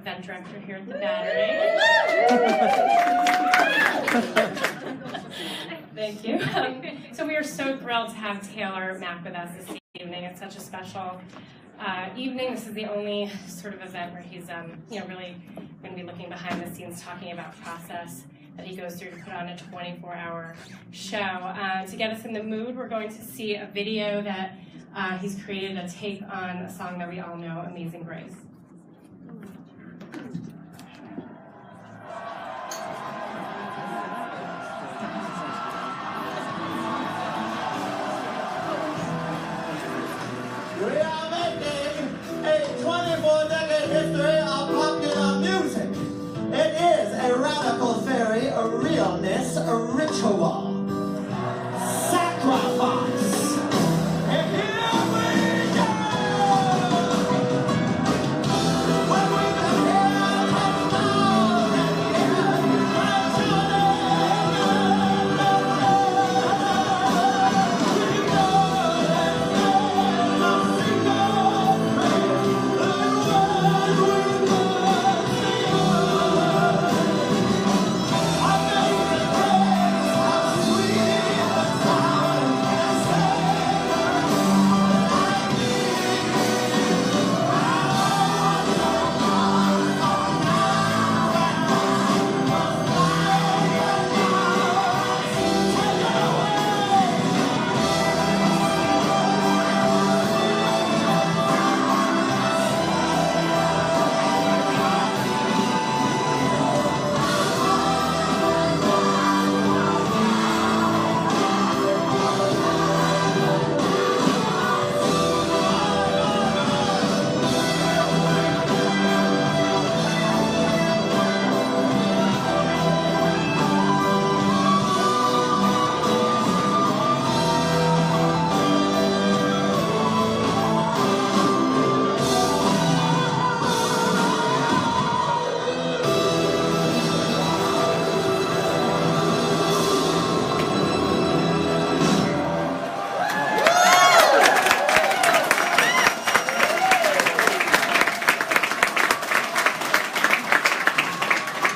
event director here at the Battery. Thank you. So we are so thrilled to have Taylor Mack with us this evening. It's such a special evening. This is the only sort of event where he's really going to be looking behind the scenes, talking about process that he goes through to put on a 24-hour show. To get us in the mood, we're going to see a video that he's created, a take on a song that we all know, Amazing Grace. We are making a 24-decade history of popular music. It is a radical theory, a realness, a ritual, sacrifice. And here we go! When we come here, come down, and here,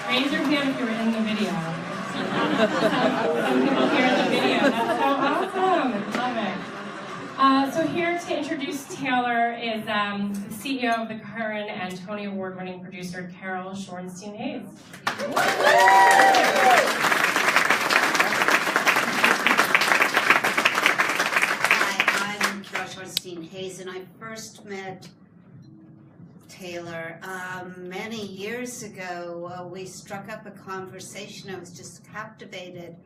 Raise your hand if you were in the video. Some people here in the video. That's so awesome. Love it. So here to introduce Taylor is the CEO of the Curran and Tony Award-winning producer Carol Shorenstein-Hayes. Hi, I'm Carol Shorenstein-Hayes, and I first met Taylor many years ago. We struck up a conversation. I was just captivated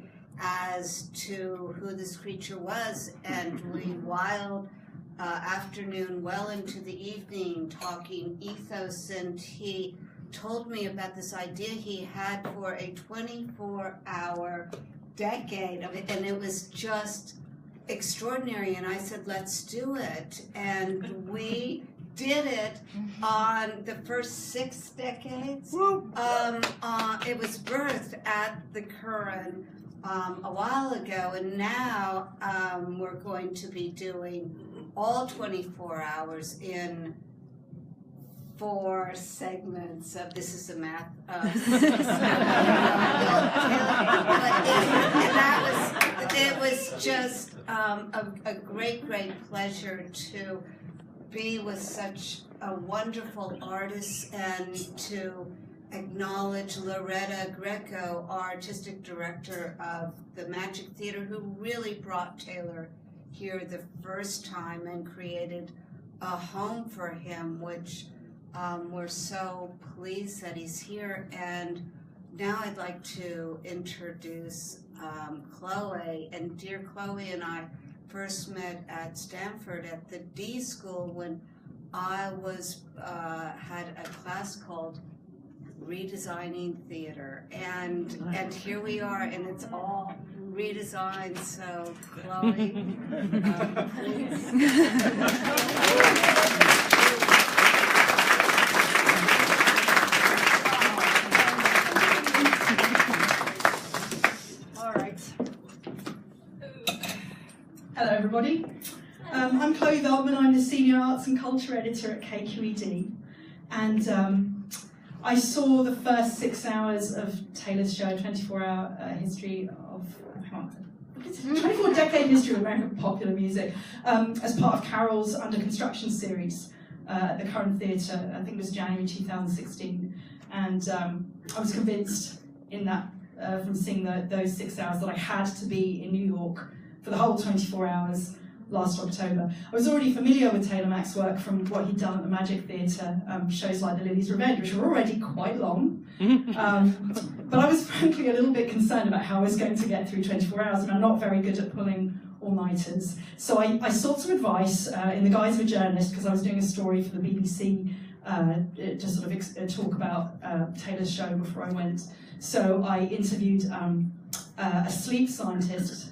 as to who this creature was, and we whiled afternoon well into the evening talking ethos, and he told me about this idea he had for a 24-hour decade of it, and it was just extraordinary, and I said, let's do it, and we did it on the first 6 decades. It was birthed at the Curran a while ago, and now we're going to be doing all 24 hours in 4 segments of, this is the math of 6. It was just a great pleasure to be with such a wonderful artist and to acknowledge Loretta Greco, our artistic director of the Magic Theater, who really brought Taylor here the first time and created a home for him, which we're so pleased that he's here. And now I'd like to introduce Chloe. And dear Chloe and I first met at Stanford at the D School when I was had a class called Redesigning Theater, and here we are, and it's all redesigned. So Chloe, please. All right. Hello, everybody. I'm Chloe Veltman. I'm the Senior Arts and Culture Editor at KQED. And I saw the first 6 hours of Taylor's show, 24-hour history of, 24-decade history of American popular music, as part of Carol's Under Construction series at the Current Theatre. I think it was January 2016. And I was convinced in that, from seeing those 6 hours, that I had to be in New York for the whole 24 hours last October. I was already familiar with Taylor Mack's work from what he'd done at the Magic Theatre, shows like The Lily's Revenge, which were already quite long. But I was frankly a little bit concerned about how I was going to get through 24 hours, and I'm not very good at pulling all-nighters. So I sought some advice in the guise of a journalist, because I was doing a story for the BBC to sort of talk about Taylor's show before I went. So I interviewed a sleep scientist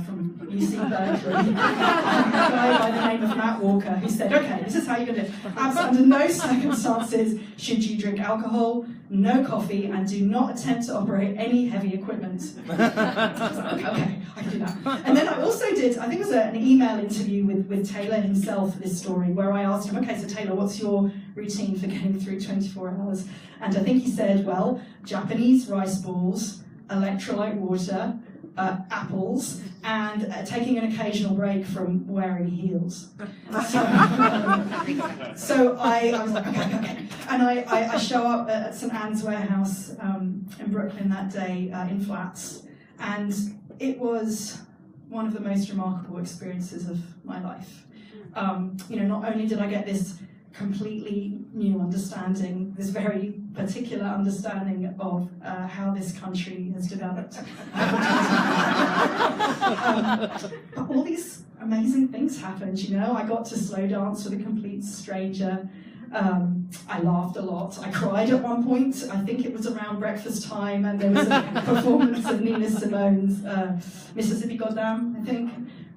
from UC Berkeley, a guy by the name of Matt Walker, who said, okay, this is how you're going to do it. Under no circumstances should you drink alcohol, no coffee, and do not attempt to operate any heavy equipment. Okay, I can do that. And then I also did, I think it was an email interview with Taylor himself for this story, where I asked him, okay, so Taylor, what's your routine for getting through 24 hours? And I think he said, well, Japanese rice balls, electrolyte water, apples, and taking an occasional break from wearing heels. So I was like, okay. And I show up at St. Anne's Warehouse in Brooklyn that day in flats, and it was one of the most remarkable experiences of my life. Not only did I get this completely new understanding, this very particular understanding of how this country has developed. But all these amazing things happened, I got to slow dance with a complete stranger. I laughed a lot. I cried at one point. I think it was around breakfast time, and there was a performance of Nina Simone's Mississippi Goddam, I think.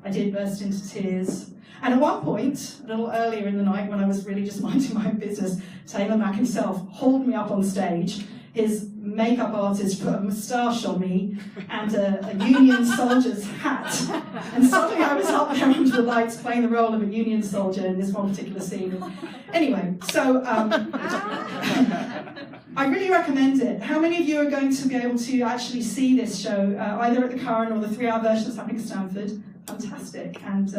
I did burst into tears. And at one point, a little earlier in the night, when I was really just minding my own business, Taylor Mack himself hauled me up on stage. His makeup artist put a moustache on me and a Union soldier's hat. And suddenly I was up there under the lights playing the role of a Union soldier in this one particular scene. Anyway, so I really recommend it. How many of you are going to be able to actually see this show, either at the Current or the 3-hour version that's happening at Stanford? Fantastic. And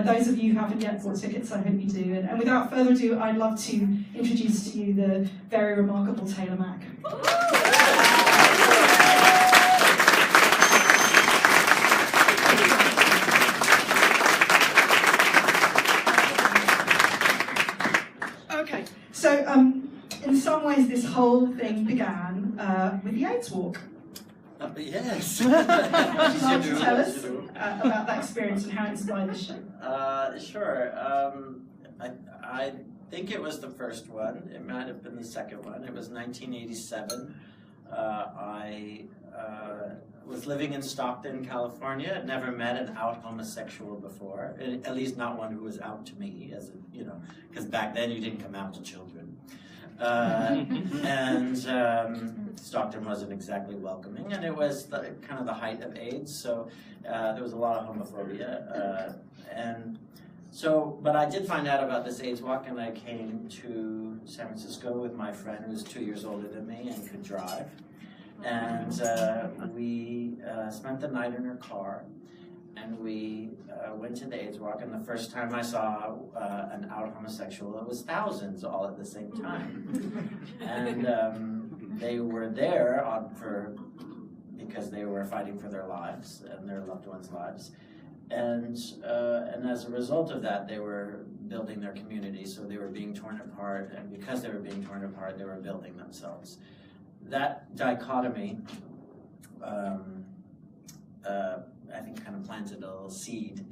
those of you who haven't yet bought tickets, I hope you do. And without further ado, I'd love to introduce to you the very remarkable Taylor Mack. Okay, so in some ways this whole thing began with the AIDS walk. Yes. Would you like to tell us about that experience and how it inspired the show? Sure. I think it was the first one. It might have been the second one. It was 1987. I was living in Stockton, California. I'd never met an out homosexual before, at least not one who was out to me, because back then you didn't come out to children. And Stockton wasn't exactly welcoming, and it was kind of the height of AIDS, so there was a lot of homophobia. But I did find out about this AIDS walk, and I came to San Francisco with my friend who was 2 years older than me and could drive. And we spent the night in her car, and we went to the AIDS walk, and the first time I saw an out homosexual, it was thousands all at the same time. And they were there because they were fighting for their lives and their loved ones' lives. And as a result of that, they were building their community, so they were being torn apart, and because they were being torn apart, they were building themselves. That dichotomy, I think, kind of planted a little seed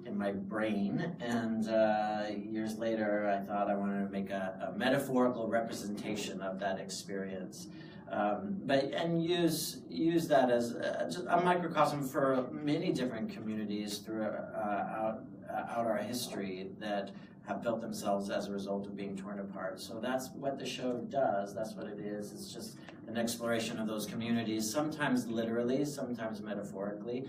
in my brain, and years later I thought I wanted to make a metaphorical representation of that experience, and use that as a microcosm for many different communities throughout our history that have built themselves as a result of being torn apart. So that's what the show does. That's what it is. It's just an exploration of those communities, sometimes literally, sometimes metaphorically.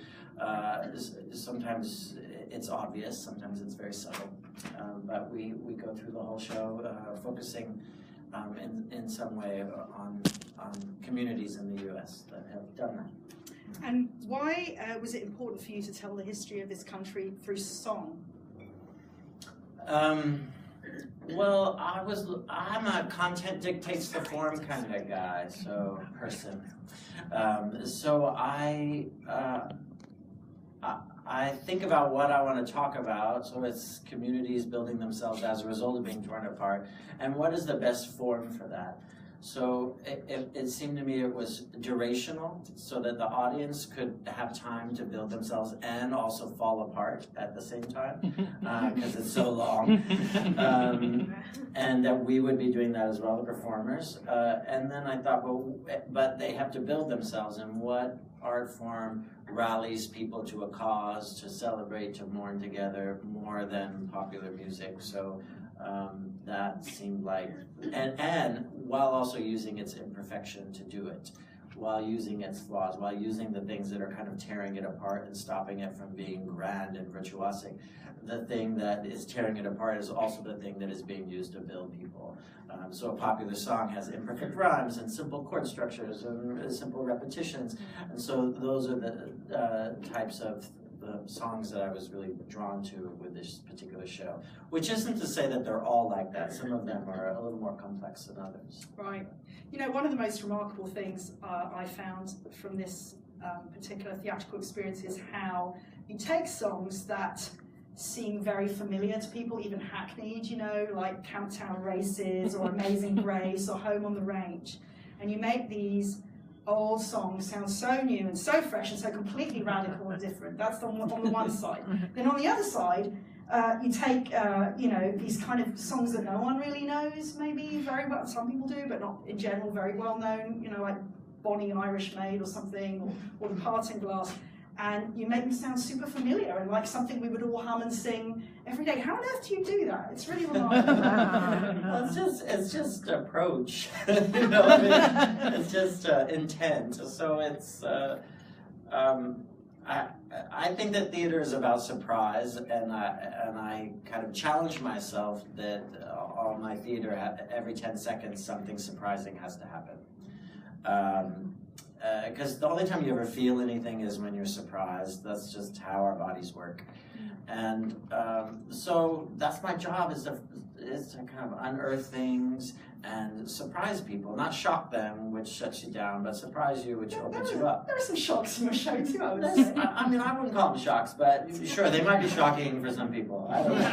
Sometimes it's obvious, sometimes it's very subtle. But we go through the whole show focusing in some way on communities in the U.S. that have done that. And why was it important for you to tell the history of this country through song? Well, I'm a content dictates the form kind of guy, person. So I think about what I want to talk about, so it's communities building themselves as a result of being torn apart, and what is the best form for that? So it seemed to me it was durational, so that the audience could have time to build themselves and also fall apart at the same time, because it's so long. And that we would be doing that as well, the performers. And then I thought, well, but they have to build themselves, and what art form rallies people to a cause, to celebrate, to mourn together, more than popular music. So that seemed like, and while also using its imperfection to do it, while using its flaws, while using the things that are kind of tearing it apart and stopping it from being grand and virtuosic. The thing that is tearing it apart is also the thing that is being used to build people. So a popular song has imperfect rhymes and simple chord structures and simple repetitions. And so those are the types of the songs that I was really drawn to with this particular show. Which isn't to say that they're all like that. Some of them are a little more complex than others. Right. You know, one of the most remarkable things I found from this particular theatrical experience is how you take songs that seem very familiar to people, even hackneyed, you know, like Camptown Races or Amazing Grace or Home on the Range, and you make these old songs sound so new and so fresh and so completely radical and different. That's on the one side. Then on the other side, you take you know, these kind of songs that no one really knows, maybe very well. Some people do, but not in general very well known. You know, like Bonnie and Irish Maid or something, or The Parting Glass. And you make them sound super familiar and like something we would all hum and sing every day. How on earth do you do that? It's really remarkable. Well, it's just approach. You know, I mean, it's just intent. So it's I think that theater is about surprise, and I kind of challenge myself that on my theater every 10 seconds something surprising has to happen. Because the only time you ever feel anything is when you're surprised. That's just how our bodies work. And so that's my job, is to kind of unearth things and surprise people. Not shock them, which shuts you down, but surprise you, which opens you up. There are some shocks in your show too, I would say. I mean, I wouldn't call them shocks, but sure, they might be shocking for some people. I don't know.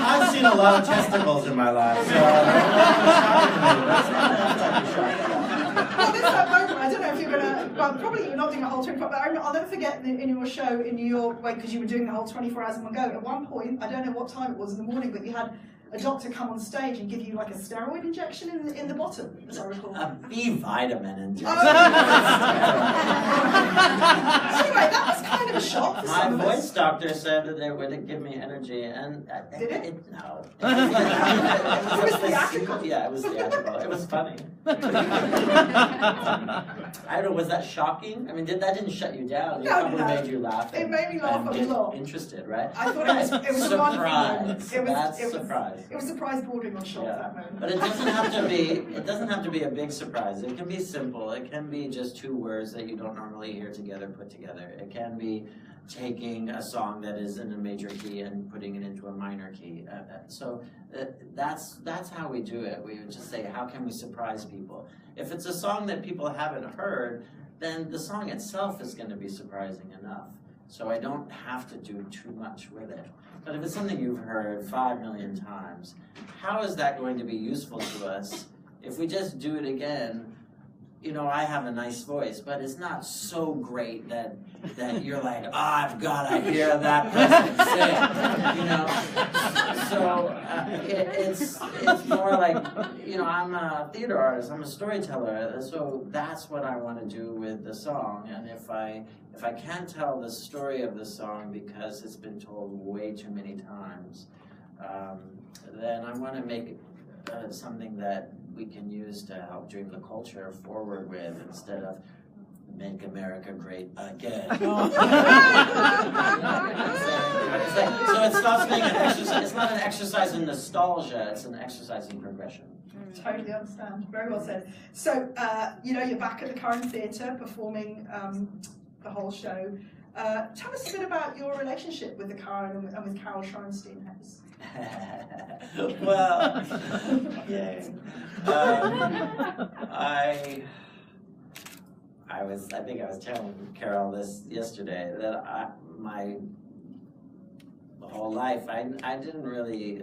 I've seen a lot of testicles in my life, so that's not shocking. Well, there's that moment, I don't know if you're going to, well, probably you're not doing a whole 24 hours, but I'll never forget in your show in New York, because you were doing the whole 24 hours in one go. At one point, I don't know what time it was in the morning, but you had a doctor come on stage and give you like a steroid injection in the bottom, as I recall. A B vitamin injection. Anyway, that was kind of a shock for My some of us. voice doctor said that it would give me energy, and Did it? No. It was theatrical. Yeah, it was theatrical. It was funny. I don't know, was that shocking? I mean, that didn't shut you down. It probably made you laugh. It made me laugh a lot. Interested, right? I thought it was surprise. It was surprise. It was surprise bordering on shock that moment. But it doesn't have to be a big surprise. It can be simple. It can be just two words that you don't normally hear together put together. It can be taking a song that is in a major key and putting it into a minor key. That's how we do it. We would just say, how can we surprise people? If it's a song that people haven't heard, then the song itself is going to be surprising enough. So I don't have to do too much with it. But if it's something you've heard 5 million times, how is that going to be useful to us if we just do it again? You know, I have a nice voice, but it's not so great that you're like, I've got to hear that person sing, you know? So it's more like, you know, I'm a theater artist, I'm a storyteller, so that's what I want to do with the song. And if I can't tell the story of the song because it's been told way too many times, then I want to make something that we can use to help dream the culture forward with, instead of make America great again. Oh. So it stops being an exercise. It's not an exercise in nostalgia. It's an exercise in progression. Totally understand. Very well said. So, you're back at the Current Theatre performing the whole show. Tell us a bit about your relationship with the Current and with Carol Schornstein-Hayes. Well, yay. I think I was telling Carol this yesterday, that my whole life, I didn't really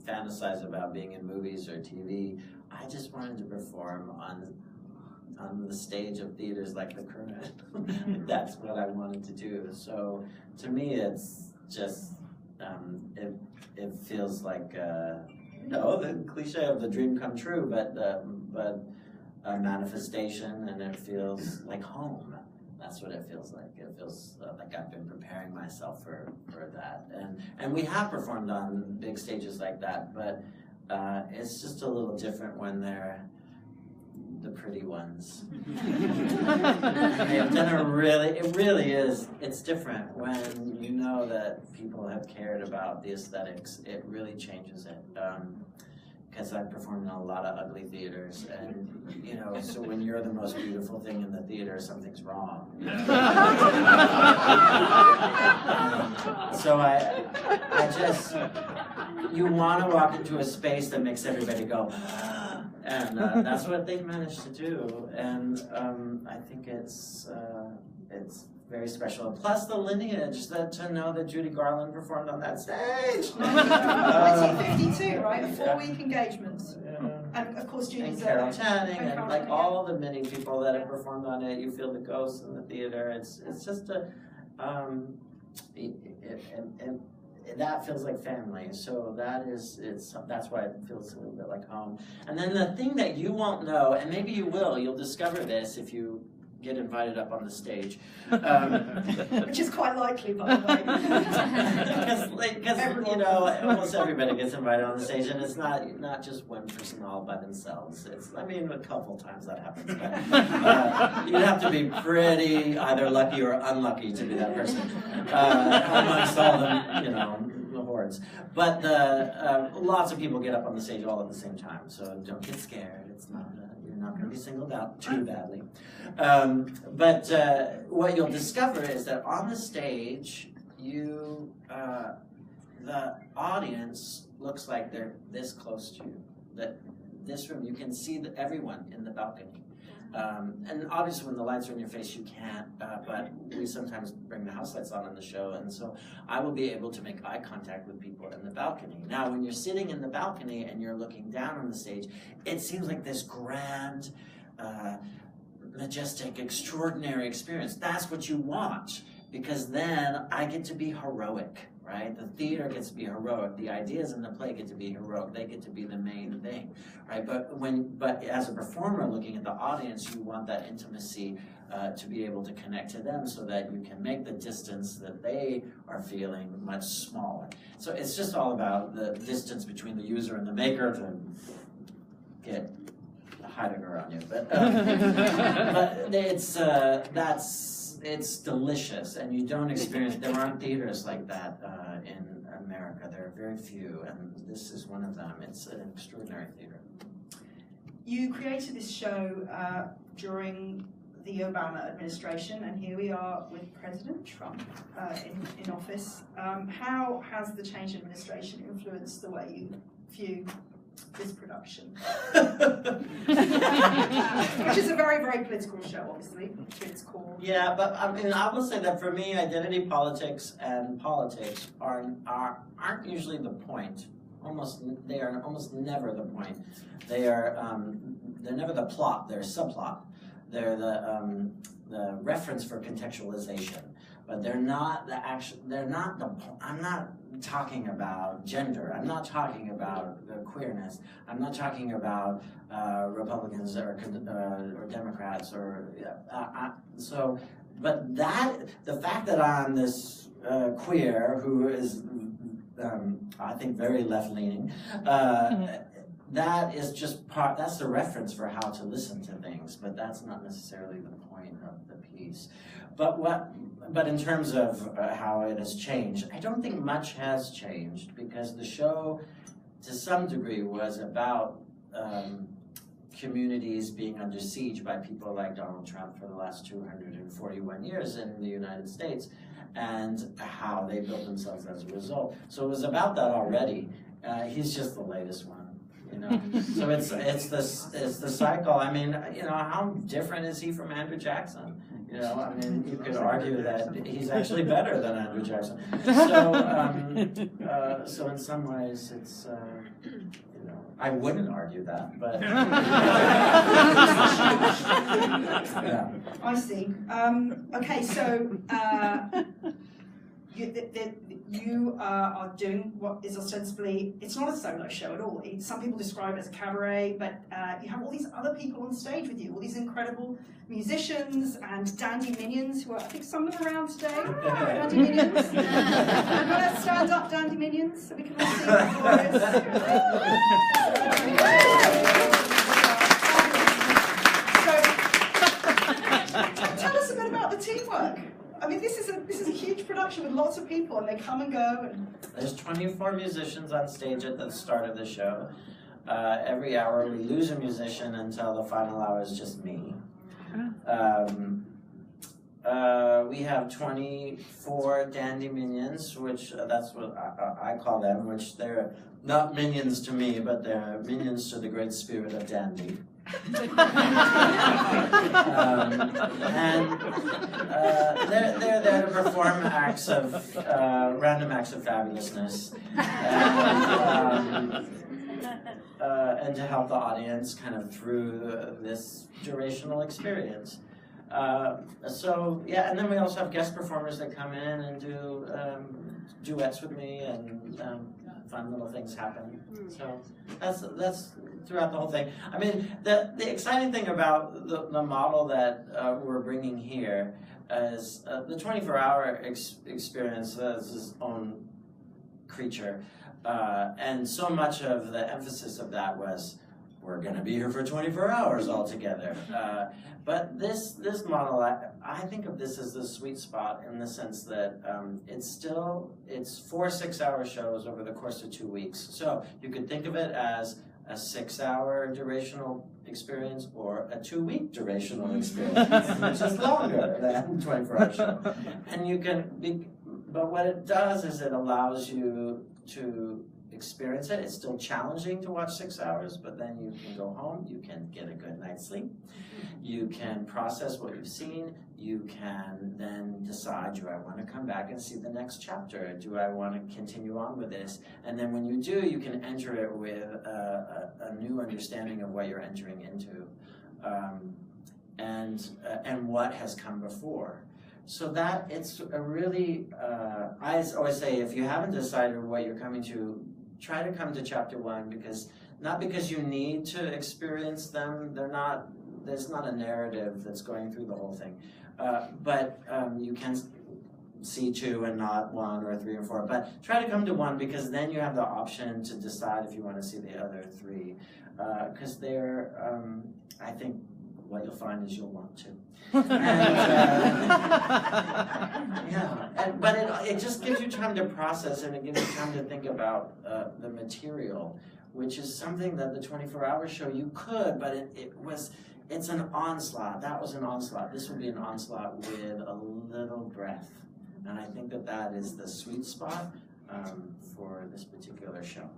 fantasize about being in movies or TV. I just wanted to perform on the stage of theaters like the Current. That's what I wanted to do. So to me, it's just it feels like the cliche of the dream come true, but a manifestation, and it feels like home. That's what it feels like. It feels like I've been preparing myself for that. And we have performed on big stages like that, but it's just a little different when they're the pretty ones. They've done it really is, it's different when you know that people have cared about the aesthetics. It really changes it. Because I've performed in a lot of ugly theaters, and so when you're the most beautiful thing in the theater, something's wrong. So I just, you want to walk into a space that makes everybody go, and that's what they've managed to do, and I think it's very special. Plus the lineage, to know that Judy Garland performed on that stage. 1952, right? A 4-week engagement. Yeah. And of course, Judy's And Carol Channing, and Carol like Channing, all the many people that have performed on it. You feel the ghosts in the theater. It's just that feels like family. So that's why it feels a little bit like home. And then the thing that you won't know, and maybe you will, you'll discover this if you get invited up on the stage. which is quite likely, by the way. Because almost everybody gets invited on the stage, and it's not just one person all by themselves. A couple times that happens. But, you'd have to be pretty either lucky or unlucky to be that person amongst all the hordes. But lots of people get up on the stage all at the same time, so don't get scared. It's not. You're not going to be singled out too badly. But what you'll discover is that on the stage, the audience looks like they're this close to you. That this room, you can see everyone in the balcony. And obviously when the lights are in your face, you can't, but we sometimes bring the house lights on in the show, and so I will be able to make eye contact with people in the balcony. Now, when you're sitting in the balcony and you're looking down on the stage, it seems like this grand, majestic, extraordinary experience. That's what you want, because then I get to be heroic, right? The theater gets to be heroic. The ideas in the play get to be heroic. They get to be the main thing, right? But as a performer looking at the audience, you want that intimacy to be able to connect to them, so that you can make the distance that they are feeling much smaller. So it's just all about the distance between the user and the maker to get Heidegger on you. But it's delicious, and you don't experience, there aren't theaters like that in America. There are very few, and this is one of them. It's an extraordinary theater. You created this show during the Obama administration, and here we are with President Trump in office. How has the change in administration influenced the way you view this production? Which is a very, very political show, obviously, to its core. Yeah, but I will say that for me, identity politics and politics aren't usually the point. They are almost never the point. They're never the plot. They're subplot. They're the reference for contextualization. But they're not the actual. I'm not talking about gender. I'm not talking about queerness. I'm not talking about Republicans or Democrats or But the fact that I'm this queer who is, I think, very left-leaning, that is just that's the reference for how to listen to things, but that's not necessarily the point of the piece. But in terms of how it has changed, I don't think much has changed, because the show, to some degree, was about communities being under siege by people like Donald Trump for the last 241 years in the United States, and how they built themselves as a result. So it was about that already. He's just the latest one. You know, so it's the cycle. I mean, you know, how different is he from Andrew Jackson? You know, I mean, you could argue that he's actually better than Andrew Jackson. So, so in some ways, it's you know, I wouldn't argue that, but yeah. I see. Okay, so you are doing what is ostensibly, it's not a solo show at all. Some people describe it as a cabaret, but you have all these other people on stage with you, all these incredible musicians and dandy minions who are, I think some of them around today. Dandy minions. Let's stand up, dandy minions, so we can all see the chorus. Tell us a bit about the teamwork. I mean, this is a huge production with lots of people, and they come and go. And there's 24 musicians on stage at the start of the show. Every hour we lose a musician until the final hour is just me. We have 24 dandy minions, which that's what I call them, which they're not minions to me, but they're minions to the great spirit of dandy. They're there to perform acts of random acts of fabulousness, and to help the audience kind of through this durational experience. So yeah, and then we also have guest performers that come in and do duets with me, and fun little things happen. So that's throughout the whole thing. I mean, the exciting thing about the model that we're bringing here is the 24-hour experience as its own creature, and so much of the emphasis of that was, we're going to be here for 24 hours altogether. But this model, I think of this as the sweet spot, in the sense that it's 4 6-hour shows over the course of 2 weeks. So you could think of it as a 6-hour durational experience or a 2-week durational experience, which is longer than 24-hour show. And you can but what it does is it allows you to experience it. It's still challenging to watch 6 hours, but then you can go home, you can get a good night's sleep, you can process what you've seen, you can then decide, do I want to come back and see the next chapter? Do I want to continue on with this? And then when you do, you can enter it with a new understanding of what you're entering into, and what has come before. So that it's a really, I always say, if you haven't decided what you're coming to, try to come to chapter 1, because not because you need to experience them, there's not a narrative that's going through the whole thing, but you can see 2 and not 1 or 3 or 4, but try to come to 1, because then you have the option to decide if you want to see the other 3, because they're, I think what you'll find is you'll want to. But it just gives you time to process, and it gives you time to think about the material, which is something that the 24-hour show you could, but it's an onslaught. That was an onslaught. This will be an onslaught with a little breath, and I think that is the sweet spot for this particular show.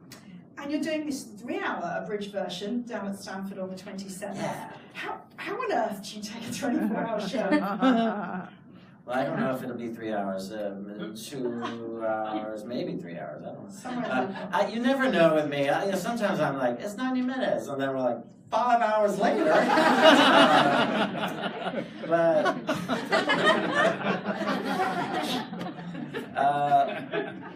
And you're doing this 3-hour abridged version down at Stanford on the 27th. Yeah. How on earth do you take a 24-hour show? Well, I don't know if it'll be 3 hours, 2 hours, maybe 3 hours. I don't know. You never know with me. Sometimes I'm like, it's 90 minutes, and then we're like, 5 hours later. But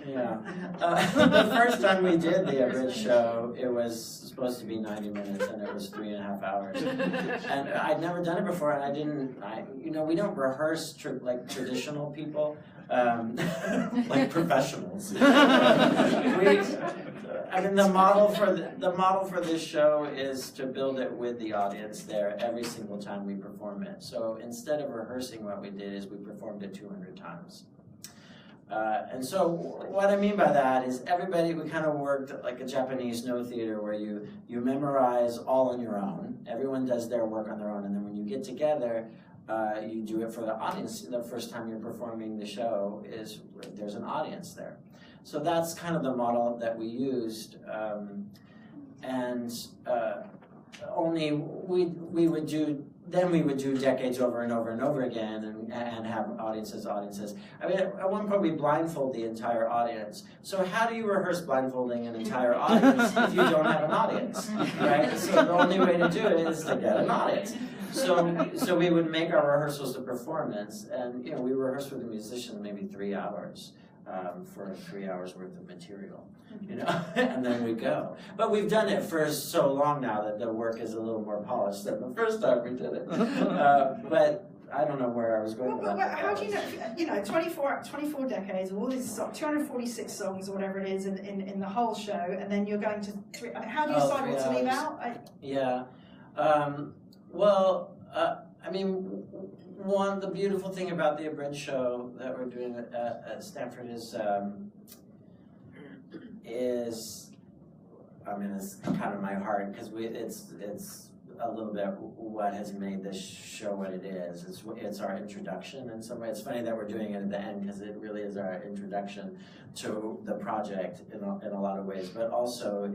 yeah. The first time we did the abridged show, it was supposed to be 90 minutes, and it was 3.5 hours. And I'd never done it before, and I didn't. We don't rehearse like traditional people, like professionals. I mean, the model for this show is to build it with the audience there every single time we perform it. So instead of rehearsing, what we did is we performed it 200 times. And so what I mean by that is we kind of worked like a Japanese no theater where you memorize all on your own. Everyone does their work on their own, and then when you get together, you do it for the audience. The first time you're performing the show there's an audience there. So that's kind of the model that we used, only we would do decades over and over and over again and have audiences. I mean, at one point we blindfold the entire audience. So how do you rehearse blindfolding an entire audience if you don't have an audience, right? So the only way to do it is to get an audience. So we would make our rehearsals a performance, and we rehearse with the musician maybe 3 hours. For 3 hours worth of material, and then we go. But we've done it for so long now that the work is a little more polished than the first time we did it. But I don't know where I was going with that. But how do you know, 24 decades, all these songs, 246 songs or whatever it is in the whole show, and then you're going to how do you decide what to leave out? Yeah. I mean, the beautiful thing about the abridged show that we're doing at Stanford is, I mean, it's kind of my heart, because it's a little bit what has made this show what it is. It's our introduction in some way. It's funny that we're doing it at the end, because it really is our introduction to the project in a lot of ways. But also,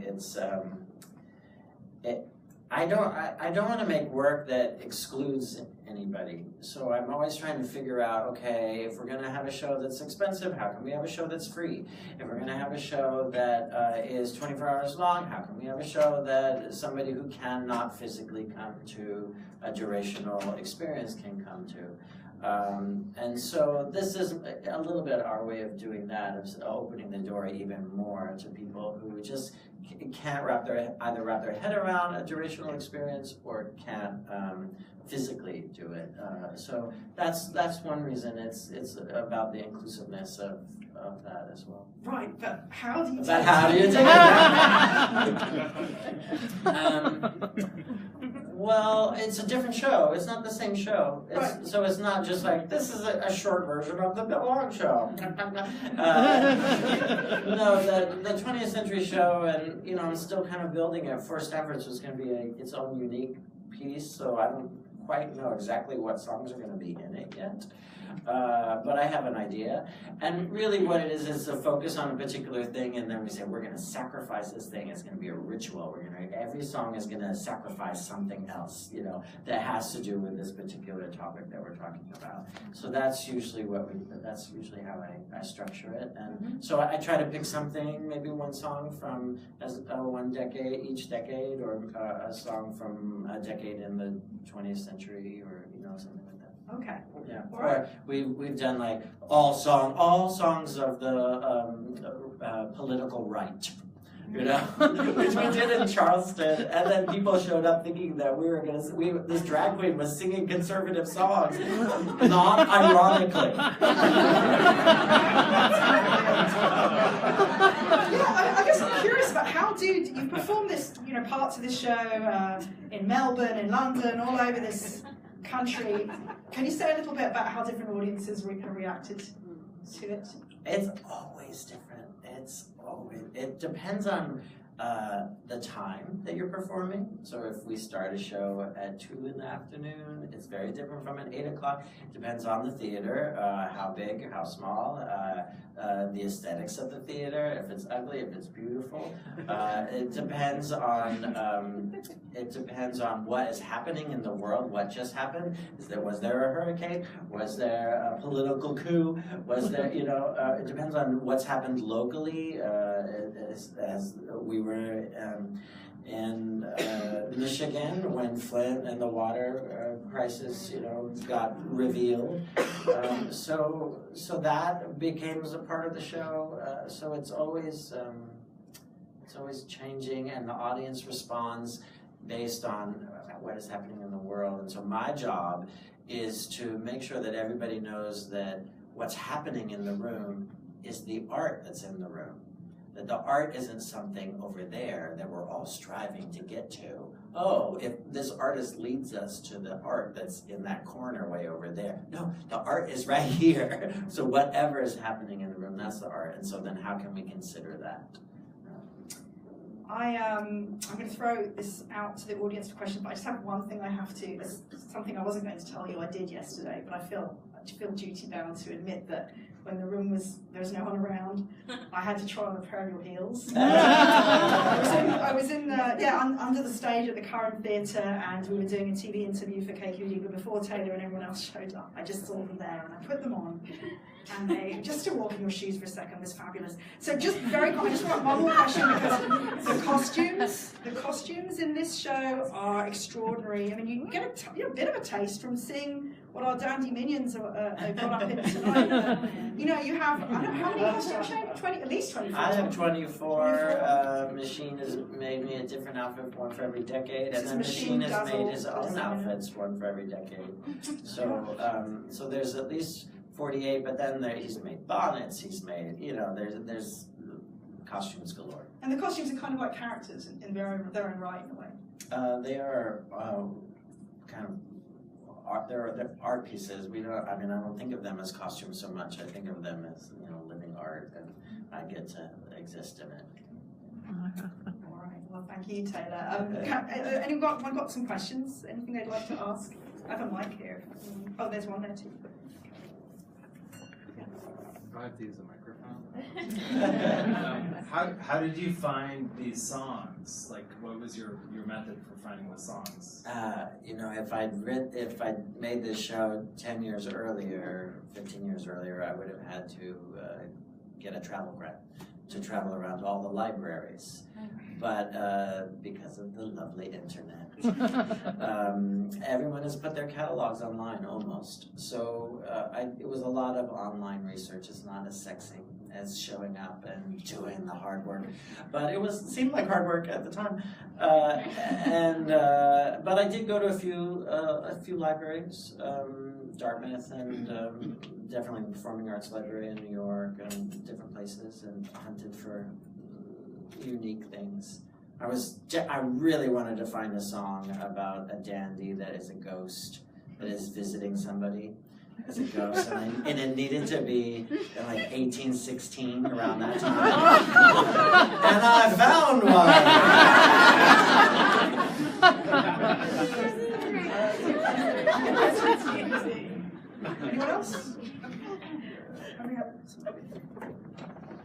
I don't want to make work that excludes anybody. So I'm always trying to figure out, okay, if we're going to have a show that's expensive, how can we have a show that's free? If we're going to have a show that is 24 hours long, how can we have a show that somebody who cannot physically come to a durational experience can come to? And so this is a little bit our way of doing that, of opening the door even more to people who just can't either wrap their head around a durational experience or can't physically do it. So that's one reason. It's about the inclusiveness of that as well. Right, but how do you take it? Well, it's a different show. It's not the same show. Right. So it's not just like, this is a short version of the Bill Long show. No, the 20th century show, and I'm still kind of building it. For Stanford's was going to be its own unique piece, so I don't quite know exactly what songs are going to be in it yet. But I have an idea. And really what it is a focus on a particular thing, and then we say, we're going to sacrifice this thing. It's going to be a ritual. Every song is going to sacrifice something else, that has to do with this particular topic that we're talking about. So that's usually how I structure it. And so I try to pick something, maybe one song from one decade, each decade, or a song from a decade in the 20th century, or something like that. Okay. Yeah. All right. Or we've done like all songs of the political right, which we did in Charleston, and then people showed up thinking that this drag queen was singing conservative songs, not ironically. I guess I'm curious about how you've performed this, parts of this show in Melbourne, in London, all over this country. Can you say a little bit about how different audiences have reacted to it? It's always different. It depends on the time that you're performing. So if we start a show at 2 in the afternoon, it's very different from at 8 o'clock. It depends on the theater, how big, how small, the aesthetics of the theater, if it's ugly, if it's beautiful. It depends on what is happening in the world, what just happened. Was there a hurricane? Was there a political coup? Was there, it depends on what's happened locally. As we were in Michigan when Flint and the water crisis, got revealed. So that became a part of the show. So it's always changing, and the audience responds based on what is happening in the world. And so my job is to make sure that everybody knows that what's happening in the room is the art that's in the room. That the art isn't something over there that we're all striving to get to. Oh, if this artist leads us to the art that's in that corner way over there. No, the art is right here. So whatever is happening in the room, that's the art. And so then how can we consider that? I'm going to throw this out to the audience for questions, but I just have one thing I have to. It's something I wasn't going to tell you I did yesterday, but I feel duty bound to admit that when the room there was no one around, I had to try on a pair of your heels. I was under the stage at the Current Theatre, and we were doing a TV interview for KQED, but before Taylor and everyone else showed up, I just saw them there and I put them on. And just to walk in your shoes for a second was fabulous. So just very quickly, I just want one more question, because the costumes in this show are extraordinary. I mean, you get a bit of a taste from seeing what our dandy minions got up in tonight. You know, you have, I don't know, how many costumes, Shane? At least 24. I have 24. Machine has made me a different outfit, one for every decade, and then Machine has made his own outfits, one for every decade. So, so there's at least 48, but then he's made bonnets, he's made, you know, there's costumes galore. And the costumes are kind of like characters in their own right, in a way. They are kind of art, they're art pieces. I don't think of them as costumes so much. I think of them as, you know, living art, and I get to exist in it. All right. Well, thank you, Taylor. Anyone got some questions? Anything they'd like to ask? I have a mic here. Oh, there's one there too. Do I have to use a microphone? How did you find these songs? Like, what was your method for finding the songs? You know, if I'd made this show 10 years earlier, 15 years earlier, I would have had to get a travel grant to travel around to all the libraries. But because of the lovely internet, everyone has put their catalogs online almost. So it was a lot of online research. It's not as sexy as showing up and doing the hard work, but it seemed like hard work at the time. But I did go to a few libraries, Dartmouth, and definitely the Performing Arts Library in New York, and different places, and hunted for unique things. I really wanted to find a song about a dandy that is a ghost that is visiting somebody as a ghost, and it needed to be in like 1816, around that time. And I found one. Anyone else?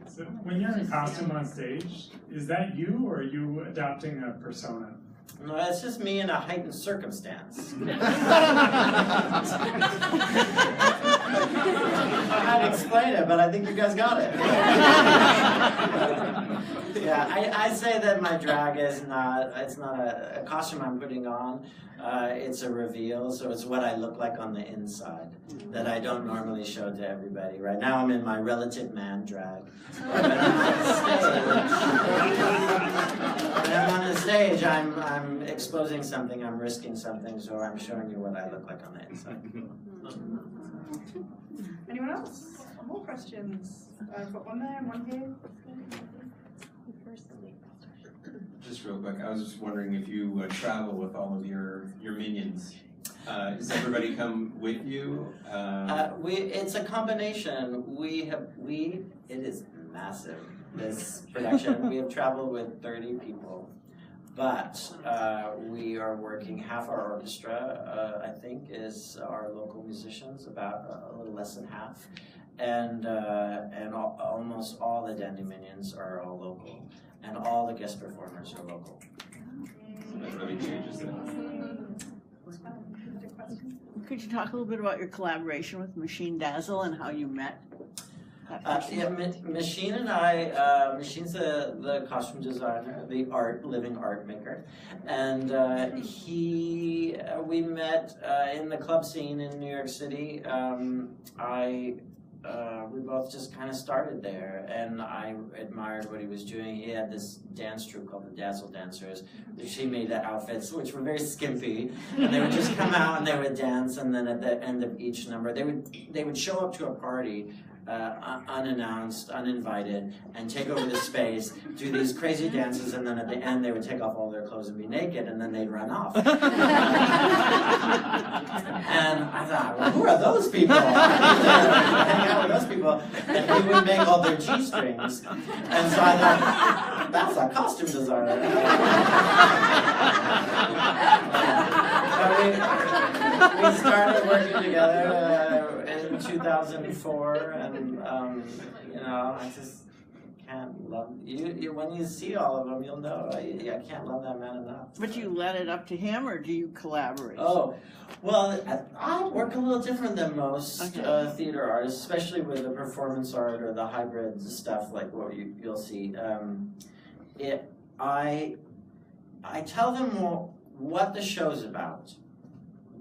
So when you're in costume on stage, is that you, or are you adopting a persona? No, it's just me in a heightened circumstance. I'd explain it, but I think you guys got it. Yeah, I say that my drag is it's not a costume I'm putting on. It's a reveal, so it's what I look like on the inside that I don't normally show to everybody. Right now I'm in my relative man drag. When I'm on the stage, I'm exposing something, I'm risking something, so I'm showing you what I look like on the inside. Anyone else? More questions? I've got one there and one here. Just real quick, I was just wondering if you travel with all of your minions. Does everybody come with you? It's a combination. It is massive, this production. We have traveled with 30 people, but we are working, half our orchestra, I think, is our local musicians, about a little less than half, and almost all the dandy minions are all local. And all the guest performers are local. So that really changes it. Could you talk a little bit about your collaboration with Machine Dazzle and how you met? Machine and I, Machine's the costume designer, the living art maker, and we met in the club scene in New York City. We both just kind of started there, and I admired what he was doing. He had this dance troupe called the Dazzle Dancers. She made the outfits, which were very skimpy, and they would just come out and they would dance, and then at the end of each number, they would show up to a party unannounced, uninvited, and take over the space, do these crazy dances, and then at the end they would take off all their clothes and be naked, and then they'd run off. And I thought, well, who are those people? Hang out with those people, and he would make all their G-strings. And so I thought, that's a costume designer. We started working together in 2004, and you know, I just can't love you. When you see all of them, you'll know I can't love that man enough. But you let it up to him, or do you collaborate? Oh, well, I work a little different than most theater artists, especially with the performance art or the hybrid stuff like what you'll see. I tell them what the show's about.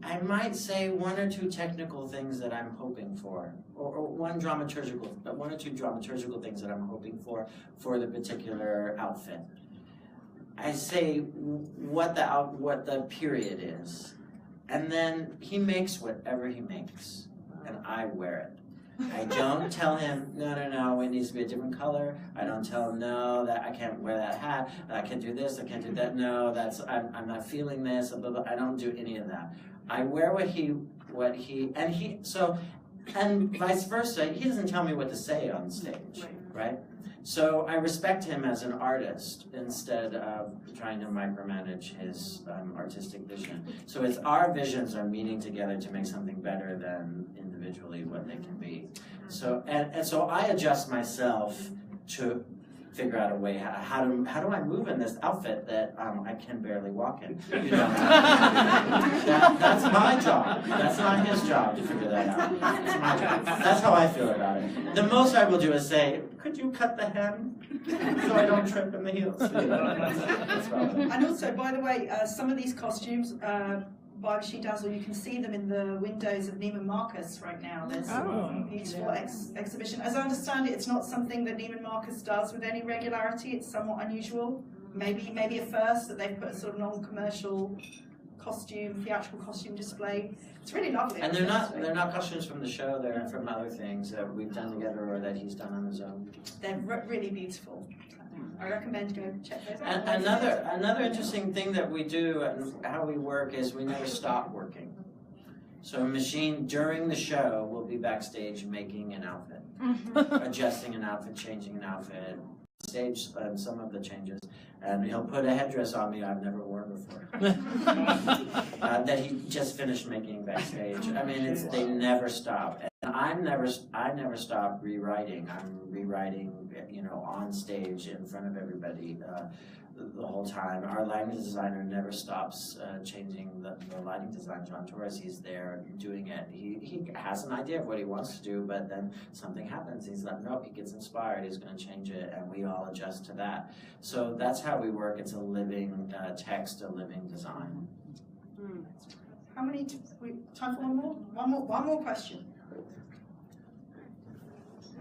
I might say one or two technical things that I'm hoping for, or one or two dramaturgical things that I'm hoping for the particular outfit. I say what the period is, and then he makes whatever he makes, and I wear it. I don't tell him, no, it needs to be a different color. I don't tell him, no, that I can't wear that hat, I can't do this, I can't do that, no, I'm not feeling this, blah, blah. I don't do any of that. I wear and vice versa, he doesn't tell me what to say on stage, right? So I respect him as an artist instead of trying to micromanage his artistic vision. So it's our visions are meeting together to make something better than individually what they can be. So and so I adjust myself to figure out a way how do I move in this outfit that I can barely walk in. You know? That's my job. That's not his job to figure that out. It's my job. That's how I feel about it. The most I will do is say, could you cut the hem so I don't trip in the heels? You know? That's and also, by the way, some of these costumes by Machine Dazzle, you can see them in the windows of Neiman Marcus right now. There's a beautiful exhibition. As I understand it, it's not something that Neiman Marcus does with any regularity. It's somewhat unusual. Maybe a first that they've put a sort of non-commercial theatrical costume display. It's really lovely. And they're not costumes from the show. They're from other things that we've done together or that he's done on his own. They're really beautiful. I recommend go check those out. Another interesting thing that we do and how we work is we never stop working. So Machine, during the show, will be backstage making an outfit, adjusting an outfit, changing an outfit, stage some of the changes, and he'll put a headdress on me I've never worn before that he just finished making backstage. I mean, they never stop. I never stop rewriting. I'm rewriting, on stage in front of everybody the whole time. Our lighting designer never stops changing the lighting design. John Torres, he's there doing it. He has an idea of what he wants to do, but then something happens. He's like, nope, he gets inspired. He's going to change it, and we all adjust to that. So that's how we work. It's a living text, a living design. How many? Time for one more? One more question.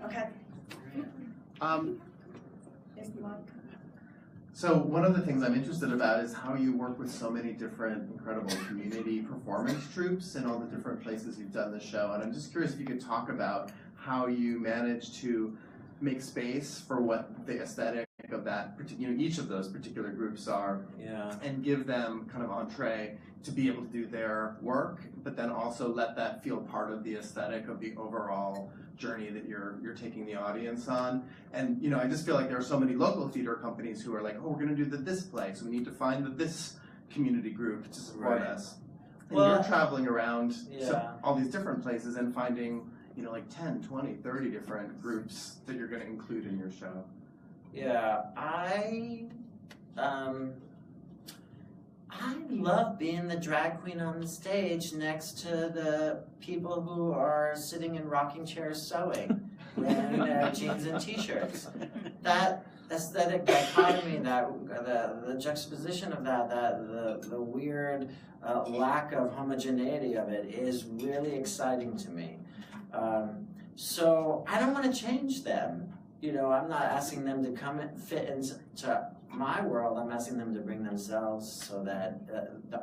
Okay. So one of the things I'm interested about is how you work with so many different incredible community performance troupes in all the different places you've done the show. And I'm just curious if you could talk about how you manage to make space for what the aesthetic of that, each of those particular groups are, and give them kind of entree to be able to do their work, but then also let that feel part of the aesthetic of the overall journey that you're taking the audience on. And I just feel like there are so many local theater companies who are like, oh, we're going to do this play, so we need to find this community group to support us. And you're traveling around all these different places and finding like 10, 20, 30 different groups that you're going to include in your show. Yeah, I love being the drag queen on the stage next to the people who are sitting in rocking chairs sewing, wearing their jeans and t-shirts. That aesthetic dichotomy, the juxtaposition of the weird lack of homogeneity of it is really exciting to me. So I don't want to change them. I'm not asking them to come and fit into my world. I'm asking them to bring themselves so that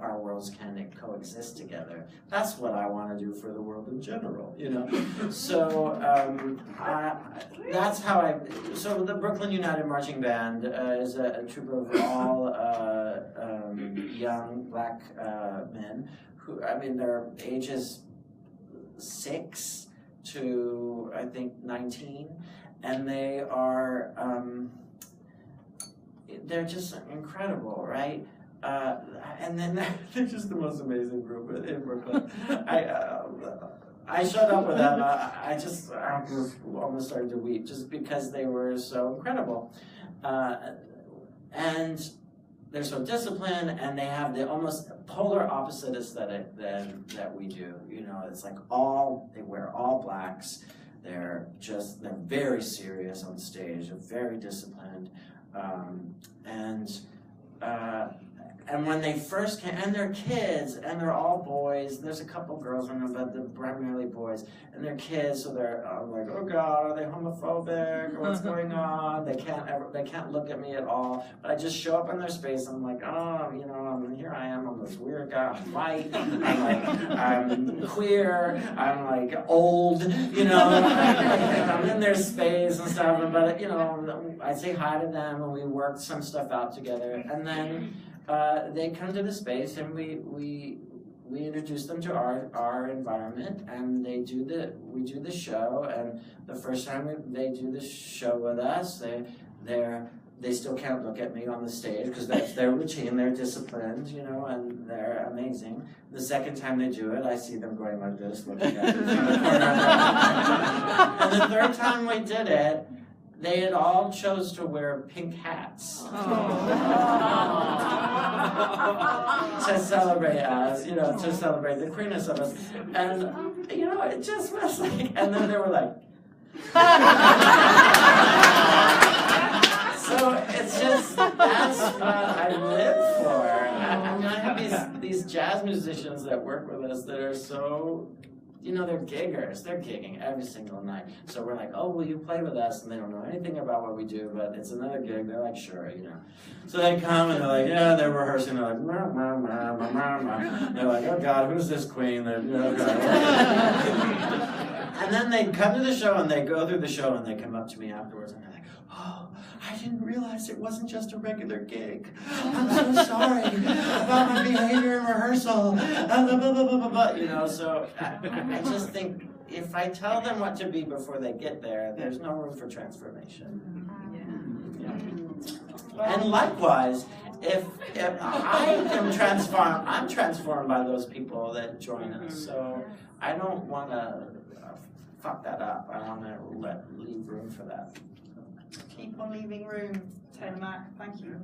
our worlds can coexist together. That's what I want to do for the world in general, you know? So that's how so the Brooklyn United Marching Band is a troupe of all young black men who, I mean, their ages 6 to, I think, 19, and they are, they're just incredible, right? And then they're just the most amazing group in Brooklyn. I showed up with them, I was almost starting to weep just because they were so incredible. And they're so disciplined, and they have the almost polar opposite aesthetic that we do. You know, it's like they wear all blacks. They're very serious on stage. They're very disciplined, and when they first came, and they're kids, and they're all boys. There's a couple girls in them, but they're primarily boys. And they're kids, so they're like, oh God, are they homophobic? Or what's going on? They can't look at me at all. But I just show up in their space. And I'm like, oh, you know, here I am. I'm this weird guy. I'm white. I'm queer. I'm like old. You know, I'm in their space and stuff. But you know, I say hi to them, and we work some stuff out together, and then. They come to the space, and we introduce them to our environment, and we do the show. And the first time they do the show with us, they still can't look at me on the stage because that's their routine. They're disciplined, you know, and they're amazing. The second time they do it, I see them going like this, looking at me. And the third time we did it, they had all chose to wear pink hats to celebrate us, you know, to celebrate the queerness of us. And, you know, it just was like, and then they were like, so it's just, that's what I live for. I mean, I have these jazz musicians that work with us that are so, you know, they're giggers. They're gigging every single night. So we're like, oh, will you play with us? And they don't know anything about what we do, but it's another gig. They're like, sure, you know. So they come and they're like, yeah, they're rehearsing. They're like, mah, mah, mah, mah, mah, mah. They're like, oh God, who's this queen? And then they come to the show and they go through the show and they come up to me afterwards and they're like, oh, I didn't realize it wasn't just a regular gig. I'm so sorry about my behavior in rehearsal. You know, so I just think if I tell them what to be before they get there, there's no room for transformation. Yeah. And likewise, if I am transformed, I'm transformed by those people that join us. So I don't want to fuck that up. I want to leave room for that. Keep on leaving room, Taylor Mack. Thank you.